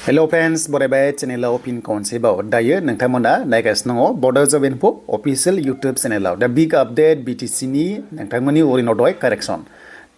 Hello friends, Bodo channel pin konsebo. Dayo nangtamona naigasno Bodo Job Info official YouTube channel. The big update BTC ni nangtamoni Orunodoi correction.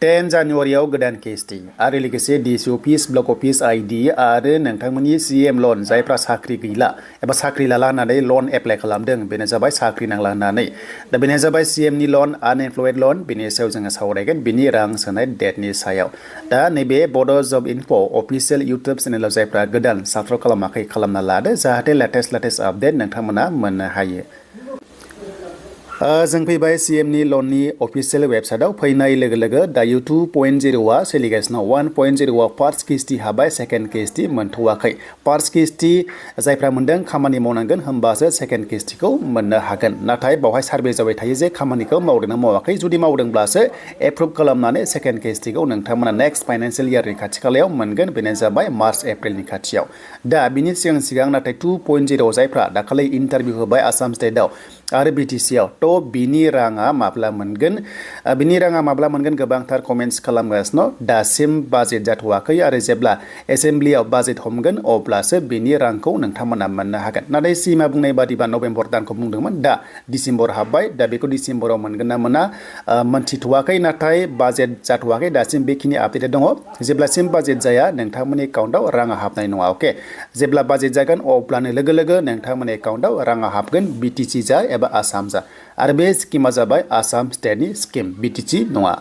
10 January godan KST आरो लोगोसे DC office block office ID आरो नोंथांमोननि CM loan जायफ्रा साख्रि गैला एबा साख्रि लाला होननानै loan apply खालामदों बेनो जाबाय साख्रि नांला होननानै दा बेनो जाबाय CM नि loan unemployed loan बेनि सायाव जोङो सावरायगोन बेनि रां सोनाय डेटनि सायाव दा नैबे Bodo Job Info official YouTube चेनेलाव जायफ्रा गोदान साबस्क्राइब खालामाखै खालामना लादो जाहाथे लेटेस्ट आपडेट नोंथांमोना मोननो हायो जों फैबाय CM नि लननि अफिशियेल वेबसाइटआव फैनाय लोगो लोगो दायो 2.0 आ सोलिगासिनो 1.0 आ फार्स्ट किस्ति हाबाय सेकेन्ड किस्ति मोनथ'वाखै फार्स्ट किस्ति जायफ्रा मोनदों खामानि मावनांगोन होमबासो सेकेन्ड किस्तिखौ मोननो हागोन नाथाय बावहाय सार्भे जाबाय थायो जे खामानिखौ मावदोंना मावाखै जुदि मावदोंब्लासो एप्रुभ खालामनानै सेकेन्ड किस्तिखौ नोंथांमोना नेक्स्ट फाइनान्शियेल इयारनि खाथि खालायाव मोनगोन बेनो जाबाय मार्च एप्रिलनि खाथियाव दा बिनि सिगां नाथाय 2.0 जायफ्रा दाखालि इन्टारभिउ होबाय आसाम स्टेटआव आरो BTC आव तो बिनि राङा माब्ला मोनगोन गोबांथार कमेन्ट्स खालामगासिनो दासिम बाजेट जाथ'वाखै आरो जेब्ला एसेम्ब्लियाव बाजेट हमगोन अब्लासो बिनि रांखौ नोंथांमोना मोननो हागोन नाथाय सीमा बुंनाय बादिबा नभेम्बर दानखौ बुंदोंमोन दा डिसेम्बर हाबबाय दा बेखौ डिसेम्बराव मोनगोन ना मोना मोनथिथ'वाखै नाथाय बाजेट जाथ'वाखै दासिम बेखिनि आपडेट दङ जेब्लासिम बाजेट जाया नोंथांमोननि एकाउन्टआव राङा हाबनाय नङा अके जेब्ला बाजेट जागोन अब्लानो लोगो लोगो नोंथांमोननि एकाउन्टआव राङा हाबगोन BTC जा एबा आसाम जा आरो बे स्किमा जाबाय आसाम स्टेटनि स्किम BTC नङा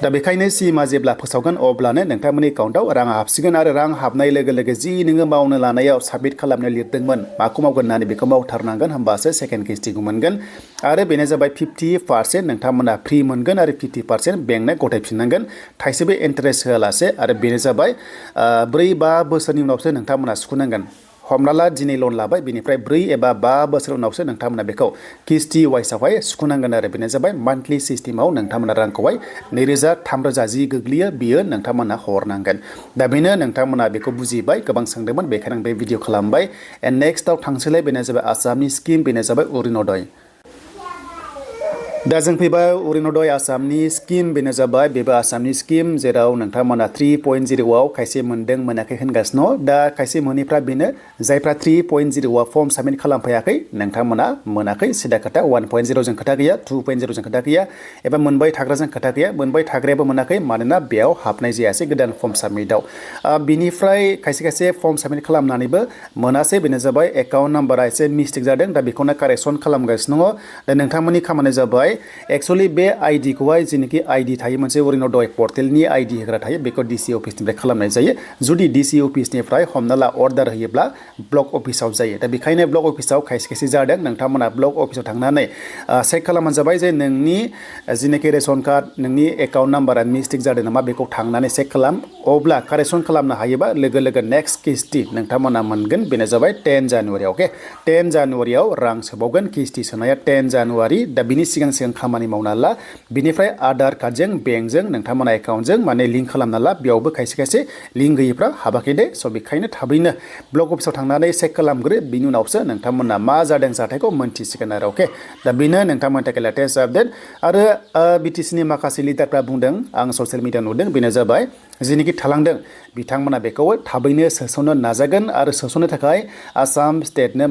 दा बेखायनो सीमा जेब्ला फोसावगोन अब्लानो नोंथांमोननि एकाउन्टआव रां हाबसिगोन आरो रां हाबनाय लोगो लोगो जि नोङो मावनो लानायाव साबमिट खालामनो लिरदोंमोन माखौ मावगोन होननानै बेखौ मावथारनांगोन होमबासो सेकेन्ड किस्तिखौ मोनगोन आरो बेनो जाबाय 50% नोंथांमोना फ्रि मोनगोन आरो 50% बेंकनो गथायफिननांगोन थाइसेबो इन्टारेस्ट होआलासे आरो बेनो जाबाय 4-5 बोसोरनि उनावसो नोंथांमोना सुख'नांगोन हमना ला दिनै लन लाबाय बेनिफ्राय 4 एबा 5 बोसोर उनावसो नोंथांमोना बेखौ किस्ति वाइसआवहाय सुख'नांगोन आरो बेनो जाबाय मान्थलि सिस्टेमाव नोंथांमोना रांखौहाय 2000-3000 जि गोग्लैयो बियो नोंथांमोना हरनांगोन दा बेनो नोंथांमोना बेखौ बुजिबाय गोबां सोंदोंमोन बेखायनो आं बे भिडिअ खालामबाय एन्ड नेक्स्टआव थांसैलाय बेनो जाबाय आसामनि स्किम बेनो जाबाय अरुणोदय दा जों फैबाय अरुणोदय आसामनि स्किम बेनो जाबाय बेबो आसामनि स्किम जेराव नोंथांमोना 3.0 आव खायसे मोनदों मोनाखै होनगासिनो दा खायसे मोनैफ्रा बेनो जायफ्रा 3.0 आव फर्म साबमिट खालामफैयाखै नोंथांमोना मोनाखै सिदा खोथा 1.0 जों खोथा गैया 2.0 जों खोथा गैया एबा मोनबाय थाग्राजों खोथा गैया मोनबाय थाग्रायाबो मोनाखै मानोना बेयाव हाबनाय जायासै गोदान फर्म साबमिटआव बिनिफ्राय खायसे फर्म साबमिट खालामनानैबो मोनासै बेनो जाबाय एकाउन्ट नाम्बारा एसे मिस्टेक जादों दा बेखौनो कारेक्सन खालामगासिनो दा नोंथांमोननि खामानिया जाबाय एक्चुअली बे आईडी खौहाय जेनेखि आईडी थायो मोनसे अरुणोदय पर्टेलनि आईडी होग्रा थायो बेखौ DC अफिसनिफ्राय खालामनाय जायो जुदि DC अफिसनिफ्राय हमना ला अर्डार होयोब्ला ब्लक अफिसाव जायो दा बेखायनो ब्लक अफिसाव खायसे जादों नोंथांमोना ब्लक अफिसाव थांनानै चेक खालामनो जाबाय जे नोंनि जेनेखि रेशन कार्ड नोंनि एकाउन्ट नाम्बारा मिस्टेक जादों नामा बेखौ थांनानै चेक खालाम अब्ला कारेक्सन खालामनो हायोबा लोगो लोगो नेक्स्ट किस्ति नोंथांमोना मोनगोन बेनो जाबाय 10 जानुवारि अके 10 जानुवारियाव रां सोबावगोन किस्ति सोनाया 10 जानुवारि दा बिनि सिगां खामानि मावना ला बिनिफ्राय आधार कार्डजों बेंकजों नोंथांमोना एकाउन्टजों माने लिंक खालामना ला बेयावबो खायसे लिंक गैयैफ्रा हाबाखै दे स' बेखायनो थाबैनो ब्लक अफिसाव थांनानै चेक खालामग्रो बिनि उनावसो नोंथांमोना मा जादों जाथायखौ मोनथिसिगोन आरो अके दा बेनो नोंथांमोननि थाखाय लेटेस्ट आपडेट आरो BTC नि माखासे लिडारफ्रा बुंदों आं ससियेल मिडिया नुदों बेनो जाबाय जेनेखि थालांदों बिथांमोना बेखौ थाबैनो सोसननो नाजागोन आरो सोसननो थाखाय आसाम स्टेटनो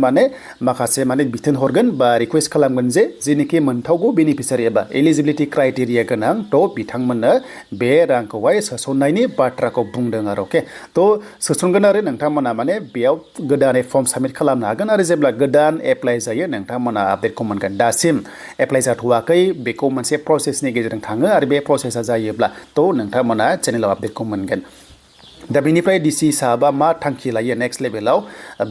माखासे बिथोन हरगोन बा रिक्वेस्ट खालामगोन जे जेनेखि मोनथावगौ बेनिफिसियारि एबा एलिजिबिलिटि क्राइटेरिया गोनां तो बिथांमोननो बे रांखौहाय सोसननायनि बाथ्राखौ बुंदों आरो अके तो सोसनगोन आरो नोंथांमोना बेयाव गोदानै फर्म साबमिट खालामनो हागोन आरो जेब्ला गोदान एप्लाइ जायो नोंथांमोना आपडेटखौ मोनगोन दासिम एप्लाइ जाथ'वाखै बेखौ मोनसे प्रसेसनि गेजेरजों थाङो आरो बे प्रसेसा जायोब्ला तो नोंथांमोना चेनेलाव आपडेटखौ मोनगोन दा बेनिफ्राय DC साहाबा मा थांखि लायो नेक्स्ट लेभेलाव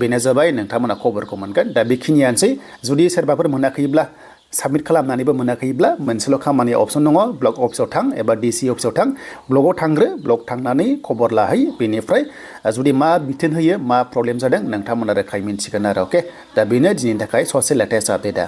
बेनो जाबाय नोंथांमोना खबरखौ मोनगोन दा बेखिनियानोसै जुदि सोरबाफोर मोनाखैब्ला साबमिट खालामनानैबो मोनाखैब्ला मोनसेल' खामानि अप्सन दङ ब्लक अफिसाव थां एबा DC अफिसाव थां ब्लकआव थांग्रो ब्लक थांनानै खबर लाहै बेनिफ्राय जुदि मा बिथोन होयो मा प्रब्लेम जादों नोंथांमोना रोखायै मिन्थिगोन आरो अके दा बेनो दिनैनि थाखाय ससे लेटेस्ट आपडेटआ